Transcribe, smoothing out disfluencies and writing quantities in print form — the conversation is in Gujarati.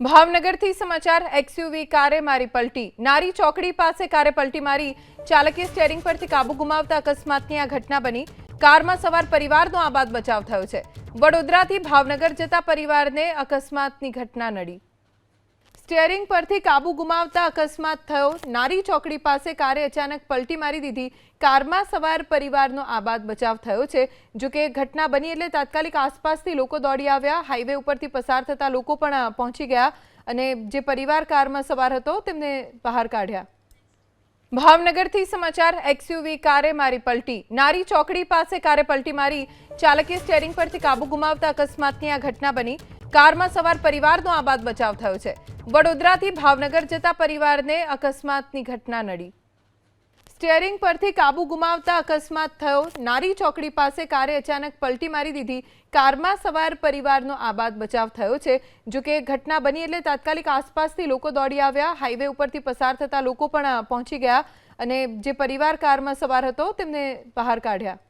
ભાવનગરથી સમાચાર એક્સયુવી કારે મારી પલટી નારી ચોકડી પાસે કારે પલટી મારી ચાલકે સ્ટીયરિંગ પરથી કાબુ ગુમાવતા અકસ્માતની આ ઘટના બની કારમાં સવાર પરિવારનો આબાદ બચાવ થયો છે વડોદરાથી ભાવનગર જતા પરિવારને અકસ્માતની ઘટના નડી સ્ટીયરિંગ પરથી કાબુ ગુમાવતા અકસ્માત થયો નારી ચોકડી પાસે કારે અચાનક પલટી મારી દીધી કારમાં સવાર પરિવારનો આબાદ બચાવ થયો છે જો કે ઘટના બની એટલે તાત્કાલિક આસપાસથી લોકો દોડી આવ્યા હાઈવે ઉપરથી પસાર થતા લોકો પણ પહોંચી ગયા અને જે પરિવાર કારમાં સવાર હતો તેમને બહાર કાઢ્યા ભાવનગરથી સમાચાર એક્સયુવી કારે મારી પલટી નારી ચોકડી પાસે કારે પલટી મારી ચાલકે સ્ટીયરિંગ પરથી કાબુ ગુમાવતા અકસ્માતની આ ઘટના બની કારમાં સવાર પરિવારનો આબાદ બચાવ થયો છે વડોદરાથી ભાવનગર જતા પરિવારને અકસ્માતની ઘટના નડી સ્ટીયરિંગ પરથી કાબુ ગુમાવતા અકસ્માત થયો નારી ચોકડી પાસે કારે અચાનક પલટી મારી દીધી કારમાં સવાર પરિવારનો આબાદ બચાવ થયો છે જો કે ઘટના બની એટલે તાત્કાલિક આસપાસથી લોકો દોડી આવ્યા હાઈવે ઉપરથી પસાર થતા લોકો પણ પહોંચી ગયા અને જે પરિવાર કારમાં સવાર હતો તેમને બહાર કાઢ્યા